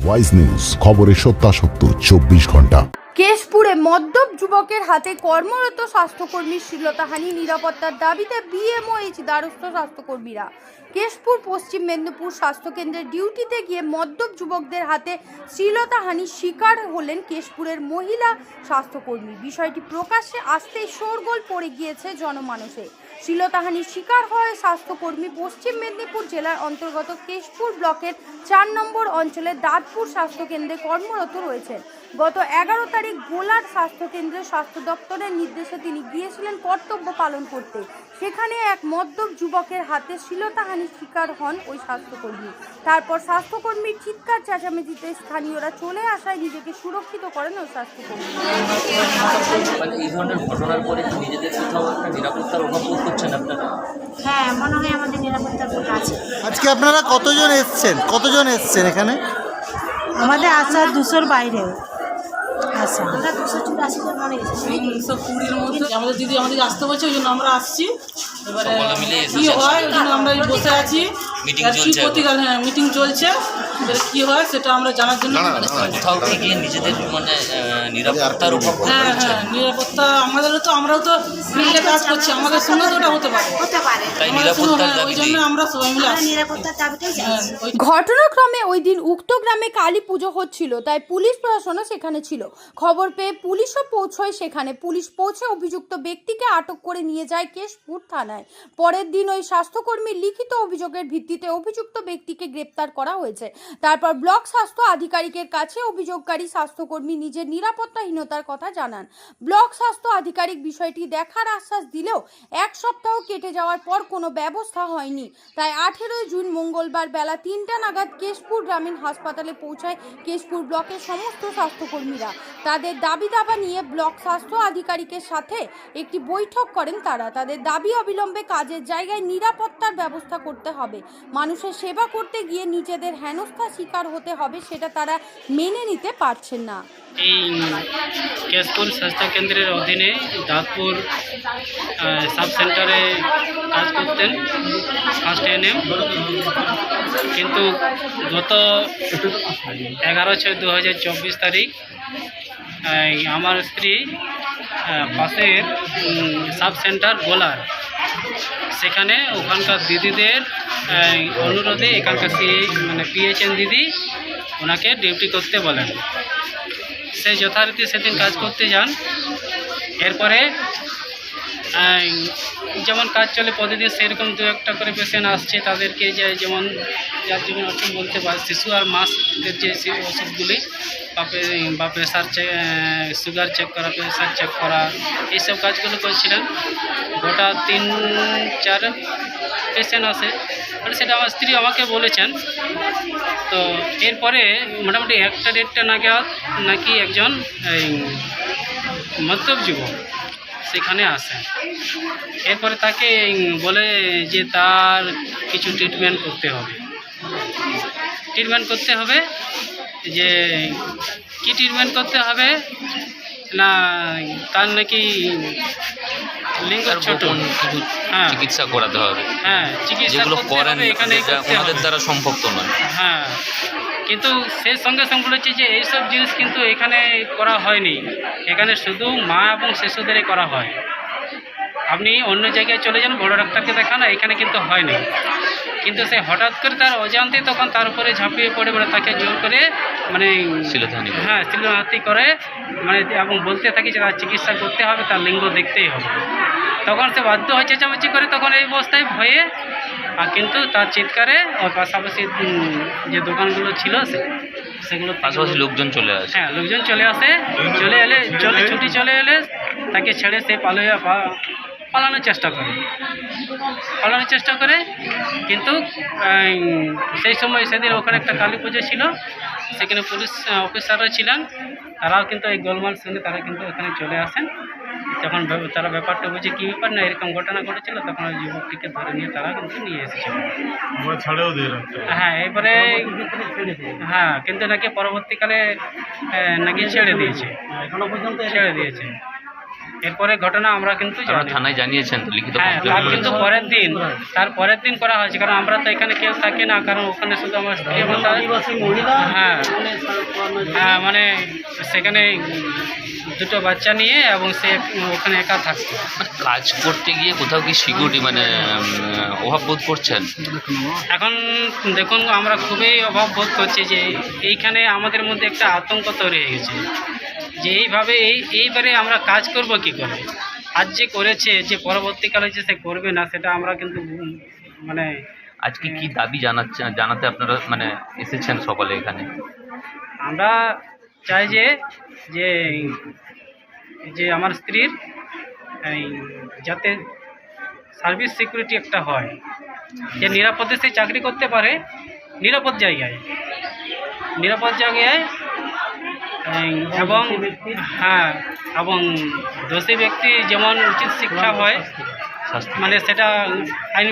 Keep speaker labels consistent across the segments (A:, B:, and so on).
A: Wise news, খবরের সত্যাসত্য 24 ঘন্টা।
B: কেশপুরে মদ্যপ যুবকের হাতে কর্মরত স্বাস্থ্যকর্মীর শ্লীলতাহানি, নিরাপত্তার দাবিতে বিএমওএইচ দ্বারস্থ স্বাস্থ্যকর্মীরা। কেশপুর পশ্চিম মেদিনীপুর স্বাস্থ্যকেন্দ্রের ডিউটিতে গিয়ে মদ্যপ যুবকদের হাতে শ্লীলতাহানির শিকার হলেন কেশপুরের মহিলা স্বাস্থ্যকর্মী। বিষয়টি প্রকাশ্যে আসতেই শোরগোল পড়ে গিয়েছে জনমানসে। শ্লীলতাহানির শিকার হয় স্বাস্থ্যকর্মী পশ্চিম মেদিনীপুর জেলার অন্তর্গত কেশপুর ব্লকের 4 নম্বর অঞ্চলের দাঁতপুর স্বাস্থ্যকেন্দ্রে কর্মরত রয়েছেন। গত 11 তারিখ গোলার স্বাস্থ্যকেন্দ্রের স্বাস্থ্য দপ্তরের নির্দেশে তিনি গিয়েছিলেন কর্তব্য পালন করতে। সেখানে এক মদ্যপ যুবকের হাতে শ্লীলতাহানির শিকার হন ওই স্বাস্থ্যকর্মী। তারপর স্বাস্থ্যকর্মীর চিৎকার চেঁচামেচিতে স্থানীয়রা চলে আসায় নিজেকে সুরক্ষিত করেন ওই স্বাস্থ্যকর্মী।
C: এই ধরনের ঘটনার পরে কি নিজেদের কোথাও একটা নিরাপত্তার অভাব বোধ করছেন আপনারা?
D: হ্যাঁ, মনে হয় আমাদের নিরাপত্তার বোধ আছে।
E: আজকে আপনারা কতজন এসছেন এখানে?
D: আমাদের আসা 200-র বাইরে আসা। আমরা 284 জন মনে গেছি।
F: 120-র মধ্যে আমাদের দিদি আমাদেরকে আসতে বলছে, ওই জন্য আমরা আসছি। এবারে
C: সকলে মিলে
F: কী হয় ওই জন্য আমরা বসে আছি।
C: মিটিং
F: আর কি
C: চলছে
F: প্রতিকার, হ্যাঁ মিটিং চলছে, এবারে কী হয় সেটা আমরা জানার জন্য।
C: কোথাও কি গিয়ে নিজেদের মানে নিরাপত্তার অভাব বোধ
F: হ্যাঁ
C: করছেন?
F: হ্যাঁ, নিরাপত্তা আমরাও তো ফিল্ডে কাজ করছি, আমাদের সঙ্গে তো ওটা হতে পারে।
C: তাই
F: আমাদের সঙ্গে,
C: নিরাপত্তার
F: হ্যাঁ, ওই জন্য
C: দাবিতে
F: আমরা সবাই মিলে
D: আমরা
F: আসছি।
D: নিরাপত্তার দাবিটাই
F: হ্যাঁ,
D: চাইছি।
F: ওই
B: ঘটনাক্রমে ওই দিন উক্ত গ্রামে কালী পুজো হচ্ছিল, তাই পুলিশ প্রশাসনও সেখানে ছিল। খবর পেয়ে পুলিশও পৌঁছয় সেখানে। পুলিশ পৌঁছে অভিযুক্ত ব্যক্তিকে আটক করে নিয়ে যায় কেশপুর থানায়। পরের দিন ওই স্বাস্থ্যকর্মীর লিখিত অভিযোগের ভিত্তিতে অভিযুক্ত ব্যক্তিকে গ্রেপ্তার করা হয়েছে। তারপর ব্লক স্বাস্থ্য আধিকারিকের কাছে অভিযোগকারী স্বাস্থ্যকর্মী নিজের নিরাপত্তাহীনতার কথা জানান। ব্লক স্বাস্থ্য আধিকারিক বিষয়টি দেখার আশ্বাস দিলেও 1 সপ্তাহ কেটে যাওয়ার পর কোনো ব্যবস্থা হয়নি। তাই 18 জুন মঙ্গলবার বেলা 3টা নাগাদ কেশপুর গ্রামীণ হাসপাতালে পৌঁছায় কেশপুর ব্লকের সমস্ত স্বাস্থ্যকর্মীরা। তাদের দাবি দাবা নিয়ে ব্লক স্বাস্থ্য আধিকারিকের সাথে একটি বৈঠক করেন তারা। তাদের দাবি অবিলম্বে কাজের জায়গায় নিরাপত্তার ব্যবস্থা করতে হবে। মানুষের সেবা করতে গিয়ে নিজেদের হেনস্থার শিকার হতে হবে, সেটা তারা মেনে নিতে পারছেন না।
G: এই কেশপুর স্বাস্থ্যকেন্দ্রের অধীনে দাঁতপুর সাব সেন্টারে কাজ করতেন ফার্স্ট এএনএম, কিন্তু গত 11/6/2024 তারিখ আমার স্ত্রী পাশের সাব সেন্টার গোলার, সেখানে ওখানকার দিদিদের অনুরোধে এখানকার পিএইচএন দিদি ওনাকে ডিউটি করতে বলেন। সে যথারীতি সেদিন কাজ করতে যান। এরপরে যেমন কাজ চলে প্রতিদিন, সেরকম 2-1টা করে পেশেন্ট আসছে। তাদেরকে যেমন যার যেমন অসুখ বলতে পারে, শিশু আর মাসের যে ওষুধগুলি বা প্রেশার চেক, সুগার চেক করা, প্রেশার চেক করা, এইসব কাজগুলো করছিলেন। গোটা 3-4 পেশেন্ট আসে, মানে সেটা আমার স্ত্রী আমাকে বলেছেন। তো এরপরে মোটামুটি 1টা-1.5টা নাগাদ নাকি একজন মদ্যপ যুবক সেখানে আসে। এরপরে তাকে বলে যে তার কিছু ট্রিটমেন্ট করতে হবে। যে কি ট্রিটমেন্ট করতে হবে না, তার নাকি লিঙ্গ ছোট, হ্যাঁ
C: চিকিৎসা করাতে হবে,
G: হ্যাঁ চিকিৎসা
C: যেগুলো
G: করতে
C: করেন
G: হবে, এখানে
C: যেটা ওনাদের দ্বারা সম্ভব তো নয়।
G: হ্যাঁ, কিন্তু সে সঙ্গে সঙ্গে বলেছে যে এইসব জিনিস কিন্তু এখানে করা হয়নি, এখানে শুধু মা এবং শিশুদেরই করা হয়। আপনি অন্য জায়গায় চলে যান, বড় ডাক্তারকে দেখান, এখানে কিন্তু হয়নি। কিন্তু সে হঠাৎ করে তার অজান্তে তখন তার উপরে ঝাঁপিয়ে পড়ে, মানে তাকে জোর করে মানে শ্লীলতাহানি করে, মানে এবং বলতে থাকি যে তার চিকিৎসা করতে হবে, তার লিঙ্গ দেখতেই হবে। তখন সে বাধ্য হয় চেঁচামেচি করে, তখন এই অবস্থায় ভয়ে, আর কিন্তু তার চিৎকারে ওর পাশাপাশি যে দোকানগুলো ছিল সেগুলো
C: পাশাপাশি লোকজন চলে আসে।
G: হ্যাঁ, লোকজন চলে আসে, ছুটি চলে এলে তাকে ছেড়ে সে পালানোর চেষ্টা করে। কিন্তু সেই সময় সেদিন ওখানে একটা কালী পুজো ছিল, সেখানে পুলিশ অফিসাররা ছিলেন, তারাও কিন্তু এই গোলমাল শুনে তারা কিন্তু ওখানে চলে আসেন। যখন তারা ব্যাপারটা বুঝে কী ব্যাপার না এরকম ঘটনা ঘটেছিল, তখন ওই যুবকটিকে ধরে নিয়ে তারা কিন্তু নিয়ে এসেছিল। হ্যাঁ, এরপরে হ্যাঁ, কিন্তু নাকি পরবর্তীকালে নাকি ছেড়ে দিয়েছে। এরপরে ঘটনা আমরা কিন্তু
C: থানায় জানিয়েছেন লিখিত?
G: হ্যাঁ, তার কিন্তু পরের দিন করা হয়েছে, কারণ আমরা তো এখানে কেউ থাকি না, কারণ ওখানে শুধু আমার স্ত্রী এবং মহিলা, হ্যাঁ মানে সেখানে দুটো বাচ্চা নিয়ে এবং সে ওখানে একা থাকতো।
C: মানে কাজ করতে গিয়ে কোথাও কি সিকিউরিটি মানে অভাব বোধ করছেন?
G: এখন দেখুন আমরা খুবই অভাব বোধ করছি যে এইখানে আমাদের মধ্যে একটা আতঙ্ক তৈরি হয়ে গেছে যে এইভাবে এইবারে আমরা কাজ করব কি করে। আজ যে করেছে যে পরবর্তীকালে যে সে করবে না সেটা আমরা কিন্তু মানে
C: আজকে কি দাবি জানাতে আপনারা মানে এসেছেন সকলে এখানে?
G: আমরা চাই যে যে যে আমার স্ত্রীর যাতে সার্ভিস সিকিউরিটি একটা হয়, যে নিরাপদে সে চাকরি করতে পারে, নিরাপদ জায়গায় এবং হ্যাঁ এবং দোষী ব্যক্তি যেমন উচিত শিক্ষা হয়, মানে সেটা আইন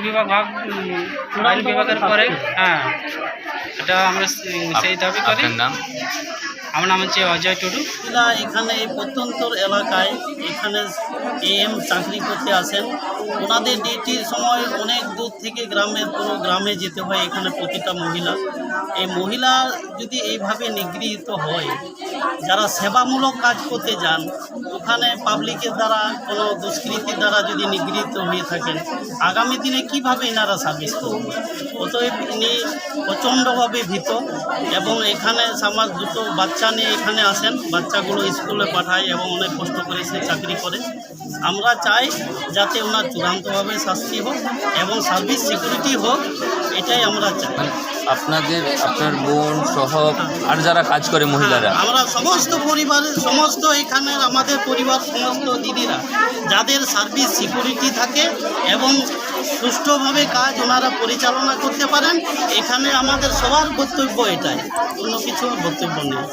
G: বিভাগের পরে। হ্যাঁ, এটা আমরা সেই দাবি করি।
C: আপনার নাম?
G: আমার নাম হচ্ছে অজয় টুডু।
H: এখানে এই প্রত্যন্তর এলাকায় এখানে AM চাকরি করতে আসেন। ওনাদের ডিউটির সময় অনেক দূর থেকে পুরো গ্রামে যেতে হয় এখানে প্রতিটা মহিলা। এই মহিলা যদি এইভাবে নিগৃহীত হয়, যারা সেবামূলক কাজ করতে যান ওখানে পাবলিকের দ্বারা কোনো দুষ্কৃতির দ্বারা যদি নিগৃহীত হয়ে থাকেন, আগামী দিনে কিভাবে এনারা সার্ভিস করবেন? অতএব ইনি প্রচণ্ডভাবে ভীত এবং এখানে সমাজ দুটো বাচ্চা নিয়ে এখানে আসেন, বাচ্চাগুলো স্কুলে পাঠায় এবং অনেক কষ্ট করে সে চাকরি করে। আমরা চাই যাতে ওনার চূড়ান্তভাবে শাস্তি হোক এবং সার্ভিস সিকিউরিটি হোক, এটাই আমরা চাই।
C: আপনার বোন সহ আর যারা কাজ করে মহিলারা,
H: আমরা সমস্ত পরিবারের সমস্ত এখানের আমাদের পরিবার সমস্ত দিদিরা যাদের সার্ভিস সিকিউরিটি থাকে এবং সুষ্ঠুভাবে কাজ ওনারা পরিচালনা করতে পারেন, এখানে আমাদের সবার বক্তব্য এটাই, অন্য কিছু বক্তব্য নেই।